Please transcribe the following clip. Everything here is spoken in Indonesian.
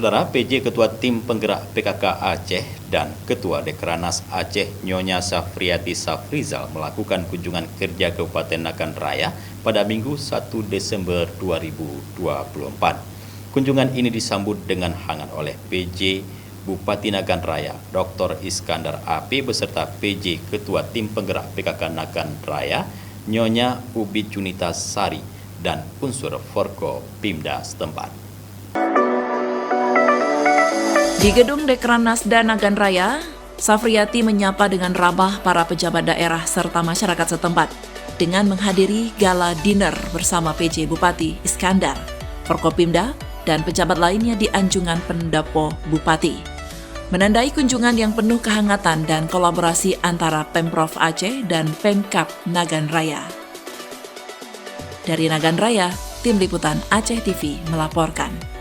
Saudara PJ Ketua Tim Penggerak PKK Aceh dan Ketua Dekranaz Aceh Nyonya Safriati Safrizal melakukan kunjungan kerja Kabupaten Nagan Raya pada Minggu 1 Desember 2024. Kunjungan ini disambut dengan hangat oleh PJ Bupati Nagan Raya Dr. Iskandar AP beserta PJ Ketua Tim Penggerak PKK Nagan Raya Nyonya Ubi Junita Sari dan unsur Forko Pimda setempat. Di gedung Dekranaz dan Nagan Raya, Safriati menyapa dengan ramah para pejabat daerah serta masyarakat setempat dengan menghadiri gala dinner bersama PJ Bupati Iskandar, Forkopimda, dan pejabat lainnya di Anjungan Pendopo Bupati. Menandai kunjungan yang penuh kehangatan dan kolaborasi antara Pemprov Aceh dan Pemkab Nagan Raya. Dari Nagan Raya, Tim Liputan Aceh TV melaporkan.